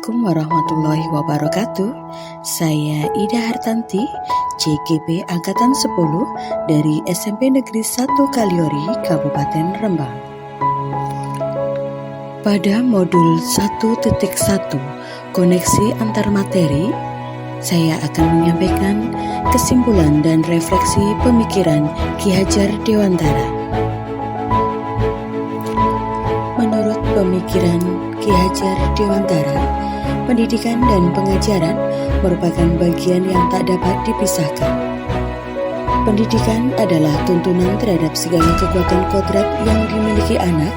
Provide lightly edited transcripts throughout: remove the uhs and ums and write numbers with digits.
Assalamualaikum warahmatullahi wabarakatuh. Saya Ida Hartanti, CGP Angkatan 10 dari SMP Negeri 1 Kaliori, Kabupaten Rembang. Pada modul 1.1 koneksi antar materi, saya akan menyampaikan kesimpulan dan refleksi pemikiran Ki Hajar Dewantara. Menurut pemikiran Ki Hajar Dewantara, pendidikan dan pengajaran merupakan bagian yang tak dapat dipisahkan. Pendidikan adalah tuntunan terhadap segala kekuatan kodrat yang dimiliki anak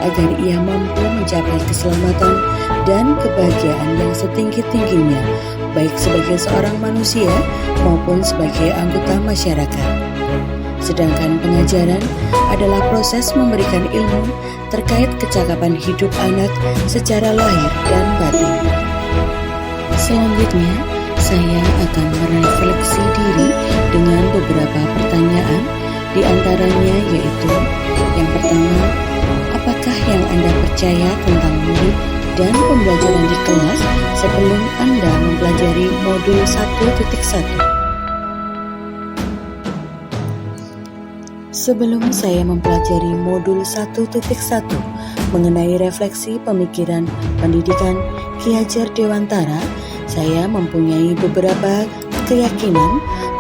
agar ia mampu mencapai keselamatan dan kebahagiaan yang setinggi-tingginya, baik sebagai seorang manusia maupun sebagai anggota masyarakat. Sedangkan pengajaran adalah proses memberikan ilmu terkait kecakapan hidup anak secara lahir dan batin. Selanjutnya, saya akan merefleksi diri dengan beberapa pertanyaan, di antaranya yaitu: yang pertama, apakah yang Anda percaya tentang murid dan pembelajaran di kelas sebelum Anda mempelajari modul 1.1? Sebelum saya mempelajari modul 1.1 mengenai refleksi pemikiran pendidikan Ki Hajar Dewantara, saya mempunyai beberapa keyakinan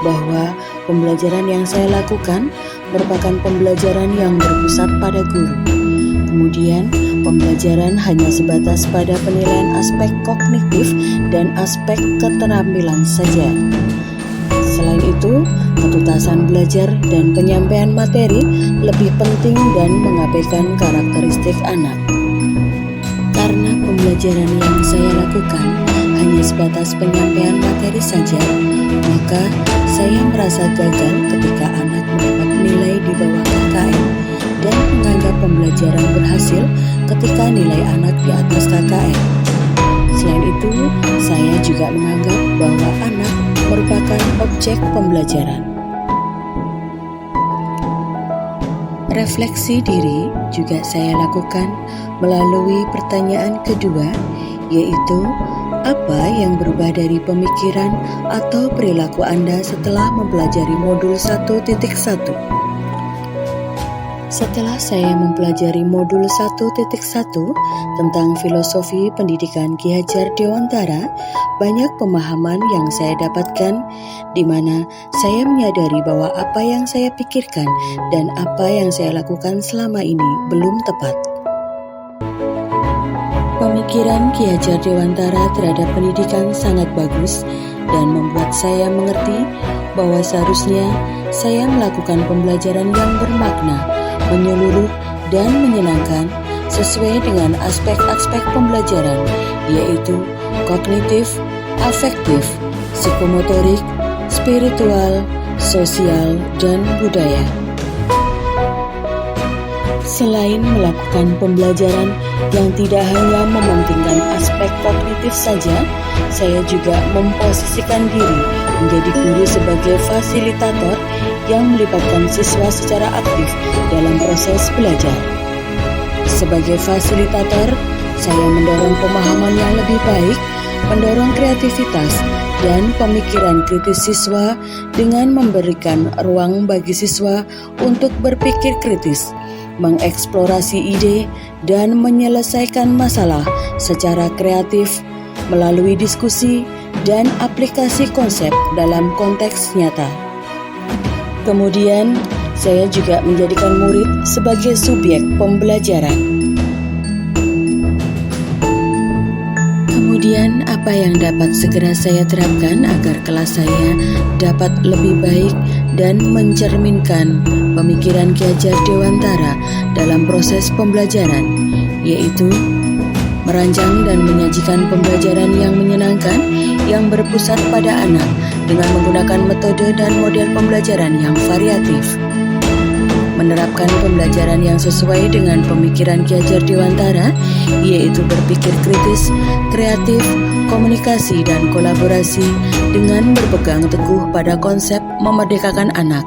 bahwa pembelajaran yang saya lakukan merupakan pembelajaran yang berpusat pada guru. Kemudian, pembelajaran hanya sebatas pada penilaian aspek kognitif dan aspek keterampilan saja. Selain itu, ketuntasan belajar dan penyampaian materi lebih penting dan mengabaikan karakteristik anak. Karena pembelajaran yang saya lakukan hanya sebatas penyampaian materi saja, maka saya merasa gagal ketika anak mendapat nilai di bawah KKM dan menganggap pembelajaran berhasil ketika nilai anak di atas KKM. Selain itu, saya juga menganggap bahwa anak merupakan objek pembelajaran. Refleksi diri juga saya lakukan melalui pertanyaan kedua, yaitu apa yang berubah dari pemikiran atau perilaku Anda setelah mempelajari modul 1.1? Setelah saya mempelajari modul 1.1 tentang filosofi pendidikan Ki Hajar Dewantara, banyak pemahaman yang saya dapatkan, di mana saya menyadari bahwa apa yang saya pikirkan dan apa yang saya lakukan selama ini belum tepat. Pemikiran Ki Hajar Dewantara terhadap pendidikan sangat bagus dan membuat saya mengerti bahwa seharusnya saya melakukan pembelajaran yang bermakna, menyeluruh, dan menyenangkan sesuai dengan aspek-aspek pembelajaran, yaitu kognitif, afektif, psikomotorik, spiritual, sosial, dan budaya. Selain melakukan pembelajaran yang tidak hanya mementingkan aspek kognitif saja, saya juga memposisikan diri menjadi guru sebagai fasilitator yang melibatkan siswa secara aktif dalam proses belajar. Sebagai fasilitator, saya mendorong pemahaman yang lebih baik, mendorong kreativitas dan pemikiran kritis siswa dengan memberikan ruang bagi siswa untuk berpikir kritis, mengeksplorasi ide, dan menyelesaikan masalah secara kreatif melalui diskusi dan aplikasi konsep dalam konteks nyata. Kemudian, saya juga menjadikan murid sebagai subjek pembelajaran. Kemudian, apa yang dapat segera saya terapkan agar kelas saya dapat lebih baik dan mencerminkan pemikiran Ki Hajar Dewantara dalam proses pembelajaran, yaitu merancang dan menyajikan pembelajaran yang menyenangkan yang berpusat pada anak dengan menggunakan metode dan model pembelajaran yang variatif. Menerapkan pembelajaran yang sesuai dengan pemikiran Ki Hajar Dewantara, yaitu berpikir kritis, kreatif, komunikasi, dan kolaborasi dengan berpegang teguh pada konsep memerdekakan anak.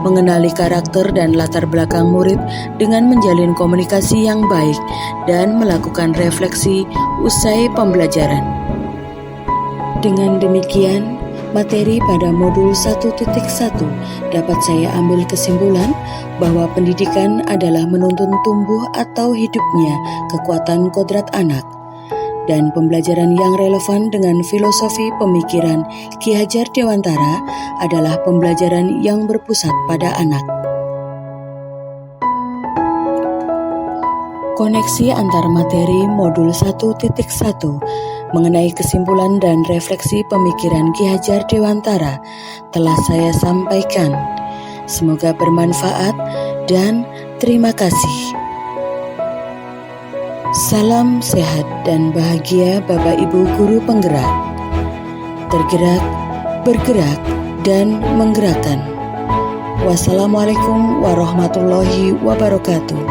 mengenali karakter dan latar belakang murid dengan menjalin komunikasi yang baik dan melakukan refleksi usai pembelajaran. Dengan demikian, materi pada modul 1.1 dapat saya ambil kesimpulan bahwa pendidikan adalah menuntun tumbuh atau hidupnya kekuatan kodrat anak, dan pembelajaran yang relevan dengan filosofi pemikiran Ki Hajar Dewantara adalah pembelajaran yang berpusat pada anak. Koneksi antar materi modul 1.1 mengenai kesimpulan dan refleksi pemikiran Ki Hajar Dewantara telah saya sampaikan. Semoga bermanfaat dan terima kasih. Salam sehat dan bahagia Bapak Ibu Guru Penggerak. Tergerak, bergerak, dan menggerakkan. Wassalamualaikum warahmatullahi wabarakatuh.